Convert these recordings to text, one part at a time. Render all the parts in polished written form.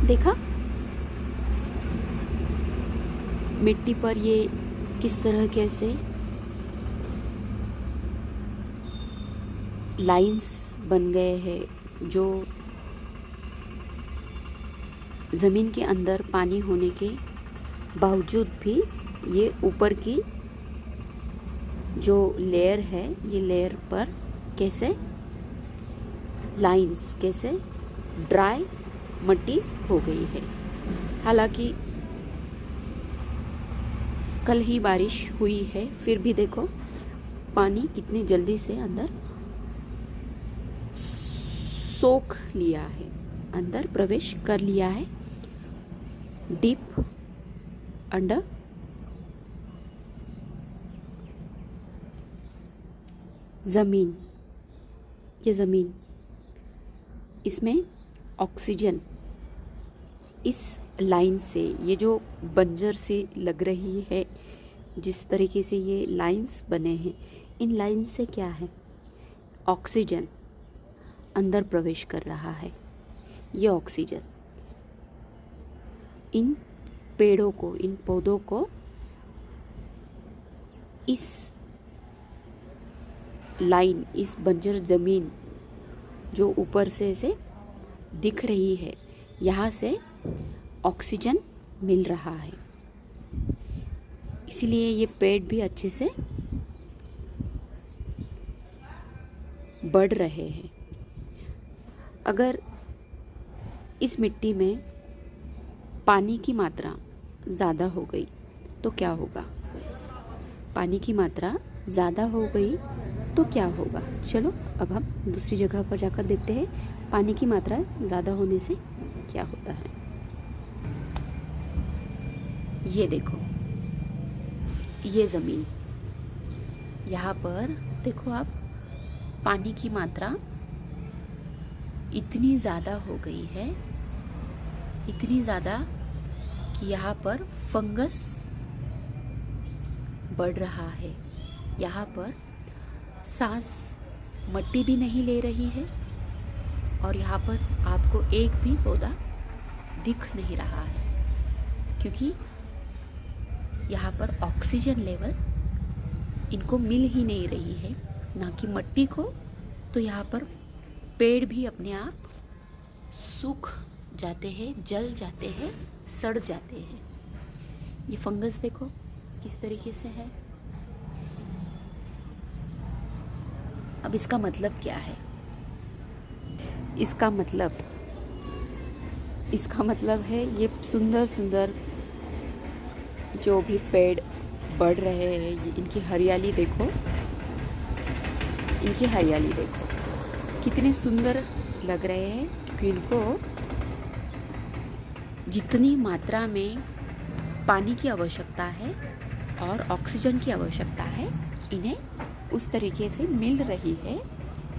देखा मिट्टी पर ये किस तरह कैसे लाइंस बन गए हैं, जो ज़मीन के अंदर पानी होने के बावजूद भी ये ऊपर की जो लेयर है, ये लेयर पर कैसे लाइंस, कैसे ड्राई मिट्टी हो गई है। हालांकि कल ही बारिश हुई है, फिर भी देखो पानी कितनी जल्दी से अंदर सोख लिया है, अंदर प्रवेश कर लिया है, डीप अंडर ज़मीन। ये ज़मीन, इसमें ऑक्सीजन इस लाइन से, ये जो बंजर से लग रही है, जिस तरीके से ये लाइंस बने हैं, इन लाइन से क्या है, ऑक्सीजन अंदर प्रवेश कर रहा है। ये ऑक्सीजन इन पेड़ों को, इन पौधों को इस लाइन, इस बंजर ज़मीन जो ऊपर से ऐसे दिख रही है, यहाँ से ऑक्सीजन मिल रहा है। इसीलिए ये पेड़ भी अच्छे से बढ़ रहे हैं। अगर इस मिट्टी में पानी की मात्रा ज़्यादा हो गई तो क्या होगा? पानी की मात्रा ज़्यादा हो गई तो क्या होगा? चलो अब हम दूसरी जगह पर जाकर देखते हैं पानी की मात्रा ज़्यादा होने से क्या होता है। ये देखो, ये ज़मीन, यहाँ पर देखो आप, पानी की मात्रा इतनी ज़्यादा हो गई है, इतनी ज़्यादा कि यहाँ पर फंगस बढ़ रहा है। यहाँ पर सांस मिट्टी भी नहीं ले रही है और यहाँ पर आपको एक भी पौधा दिख नहीं रहा है, क्योंकि यहाँ पर ऑक्सीजन लेवल इनको मिल ही नहीं रही है, ना कि मिट्टी को। तो यहाँ पर पेड़ भी अपने आप सूख जाते हैं, जल जाते हैं, सड़ जाते हैं। ये फंगस देखो किस तरीके से है। अब इसका मतलब क्या है? इसका मतलब है ये सुंदर सुंदर जो भी पेड़ बढ़ रहे हैं, इनकी हरियाली देखो, इनकी हरियाली देखो कितने सुंदर लग रहे हैं, क्योंकि इनको जितनी मात्रा में पानी की आवश्यकता है और ऑक्सीजन की आवश्यकता है, इन्हें उस तरीके से मिल रही है,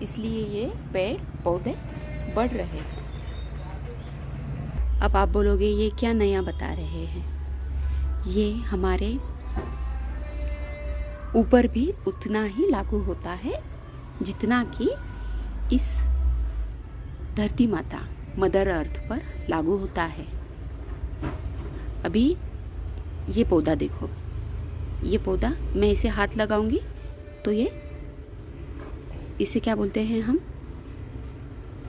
इसलिए ये पेड़ पौधे बढ़ रहे हैं। अब आप बोलोगे ये क्या नया बता रहे हैं? ये हमारे ऊपर भी उतना ही लागू होता है जितना कि इस धरती माता, मदर अर्थ पर लागू होता है। अभी ये पौधा देखो, ये पौधा, मैं इसे हाथ लगाऊंगी तो ये, इसे क्या बोलते हैं हम?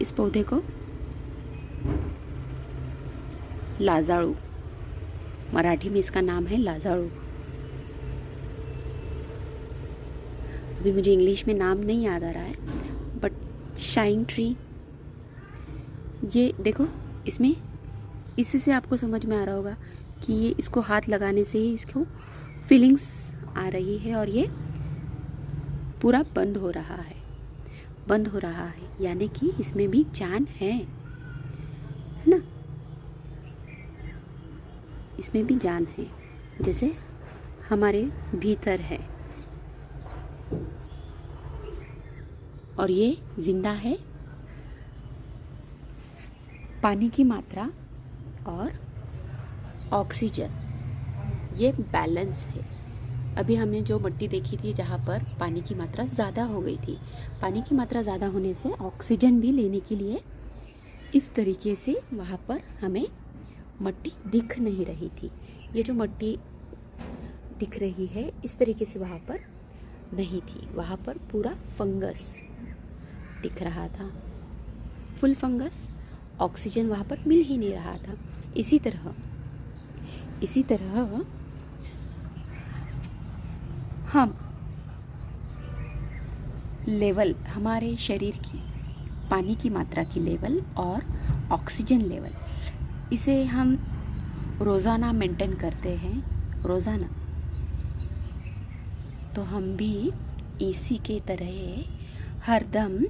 इस पौधे को लाजाळू, मराठी में इसका नाम है लाजाळू। अभी मुझे इंग्लिश में नाम नहीं याद आ रहा है, बट शाइन ट्री। ये देखो, इसमें इसी से आपको समझ में आ रहा होगा कि ये, इसको हाथ लगाने से ही इसको फीलिंग्स आ रही है और ये पूरा बंद हो रहा है, बंद हो रहा है, यानी कि इसमें भी जान है ना? इसमें भी जान है, जैसे हमारे भीतर है, और ये जिंदा है। पानी की मात्रा और ऑक्सीजन, ये बैलेंस है। अभी हमने जो मिट्टी देखी थी जहाँ पर पानी की मात्रा ज़्यादा हो गई थी, पानी की मात्रा ज़्यादा होने से ऑक्सीजन भी लेने के लिए इस तरीके से वहाँ पर हमें मट्टी दिख नहीं रही थी। ये जो मट्टी दिख रही है इस तरीके से वहाँ पर नहीं थी, वहाँ पर पूरा फंगस दिख रहा था, फुल फंगस। ऑक्सीजन वहाँ पर मिल ही नहीं रहा था। इसी तरह हम लेवल, हमारे शरीर की पानी की मात्रा की लेवल और ऑक्सीजन लेवल, इसे हम रोज़ाना मेंटेन करते हैं, रोज़ाना। तो हम भी इसी के तरह हरदम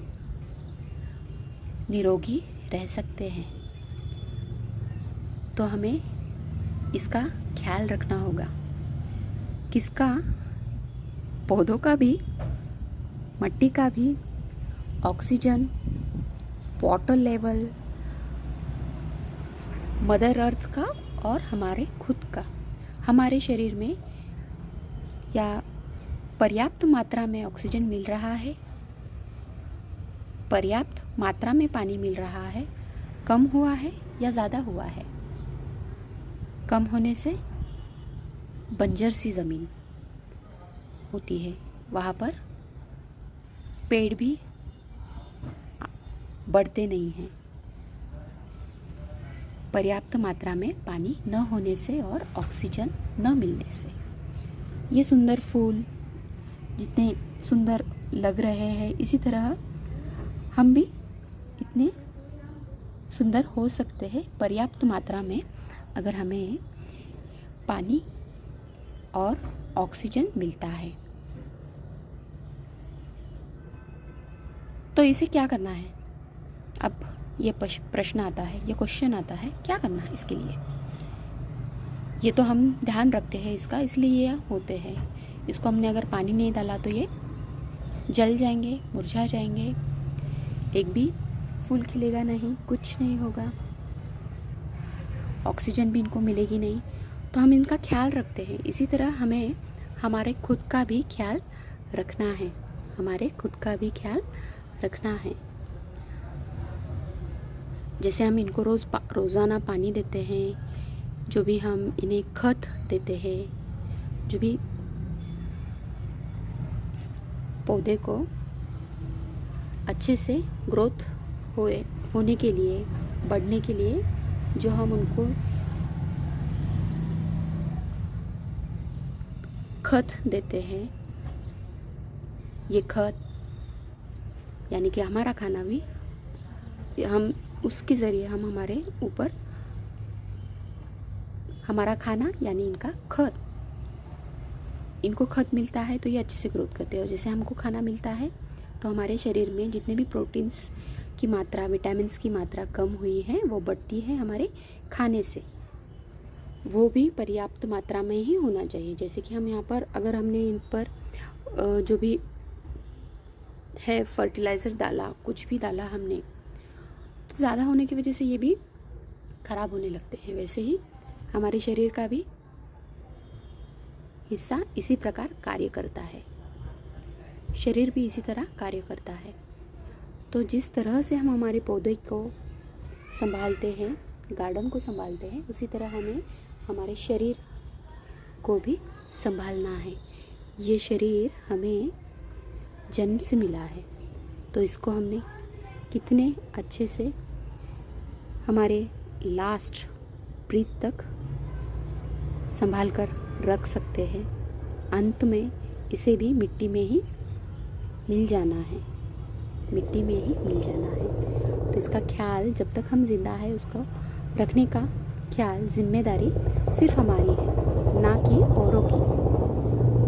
निरोगी रह सकते हैं। तो हमें इसका ख्याल रखना होगा। किसका? पौधों का भी, मट्टी का भी, oxygen, water level, mother earth का और हमारे खुद का। हमारे शरीर में या पर्याप्त मात्रा में ऑक्सीजन मिल रहा है, पर्याप्त मात्रा में पानी मिल रहा है, कम हुआ है या ज़्यादा हुआ है। कम होने से बंजर सी ज़मीन होती है, वहाँ पर पेड़ भी बढ़ते नहीं हैं। पर्याप्त मात्रा में पानी न होने से और ऑक्सीजन न मिलने से। ये सुंदर फूल जितने सुंदर लग रहे हैं, इसी तरह हम भी इतने सुंदर हो सकते हैं पर्याप्त मात्रा में, अगर हमें पानी और ऑक्सीजन मिलता है। तो इसे क्या करना है? अब ये प्रश्न आता है, ये क्वेश्चन आता है, क्या करना है इसके लिए? ये तो हम ध्यान रखते हैं इसका, इसलिए ये होते हैं। इसको हमने अगर पानी नहीं डाला तो ये जल जाएंगे, मुरझा जाएंगे, एक भी फूल खिलेगा नहीं, कुछ नहीं होगा, ऑक्सीजन भी इनको मिलेगी नहीं। तो हम इनका ख्याल रखते हैं। इसी तरह हमें हमारे खुद का भी ख्याल रखना है, हमारे खुद का भी ख्याल रखना है। जैसे हम इनको रोज़ाना पानी देते हैं, जो भी हम इन्हें खत देते हैं, जो भी पौधे को अच्छे से ग्रोथ होने के लिए, बढ़ने के लिए जो हम उनको खत देते हैं, ये खत यानी कि हमारा खाना भी, हम उसके ज़रिए हम हमारे ऊपर, हमारा खाना यानी इनका खत, इनको खत मिलता है तो ये अच्छे से ग्रोथ करते हैं। और जैसे हमको खाना मिलता है तो हमारे शरीर में जितने भी प्रोटीन्स की मात्रा, विटामिन्स की मात्रा कम हुई है वो बढ़ती है हमारे खाने से। वो भी पर्याप्त मात्रा में ही होना चाहिए। जैसे कि हम यहाँ पर, अगर हमने इन पर जो भी है फर्टिलाइज़र डाला, कुछ भी डाला हमने, तो ज़्यादा होने की वजह से ये भी ख़राब होने लगते हैं। वैसे ही हमारे शरीर का भी हिस्सा इसी प्रकार कार्य करता है, शरीर भी इसी तरह कार्य करता है। तो जिस तरह से हम हमारे पौधे को संभालते हैं, गार्डन को संभालते हैं, उसी तरह हमें हमारे शरीर को भी संभालना है। ये शरीर हमें जन्म से मिला है, तो इसको हमने कितने अच्छे से हमारे लास्ट ब्रीथ तक संभाल कर रख सकते हैं। अंत में इसे भी मिट्टी में ही मिल जाना है, मिट्टी में ही मिल जाना है। तो इसका ख्याल जब तक हम जिंदा है, उसको रखने का ख्याल, जिम्मेदारी सिर्फ हमारी है, ना कि औरों की,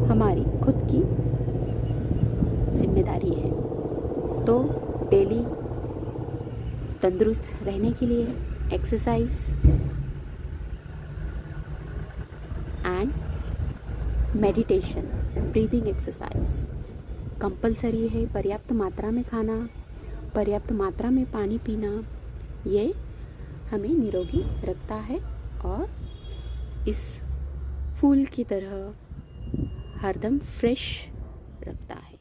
हमारी खुद की जिम्मेदारी है। तो डेली तंदुरुस्त रहने के लिए exercise and meditation, breathing exercise compulsory है। पर्याप्त मात्रा में खाना, पर्याप्त मात्रा में पानी पीना, ये हमें निरोगी रखता है और इस फूल की तरह हरदम फ्रेश रखता है।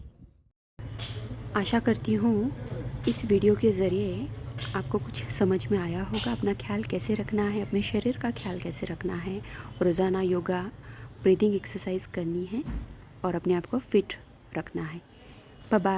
आशा करती हूँ इस वीडियो के ज़रिए आपको कुछ समझ में आया होगा। अपना ख्याल कैसे रखना है, अपने शरीर का ख्याल कैसे रखना है, रोज़ाना योगा ब्रीदिंग एक्सरसाइज करनी है और अपने आप को फिट रखना है। Bye bye.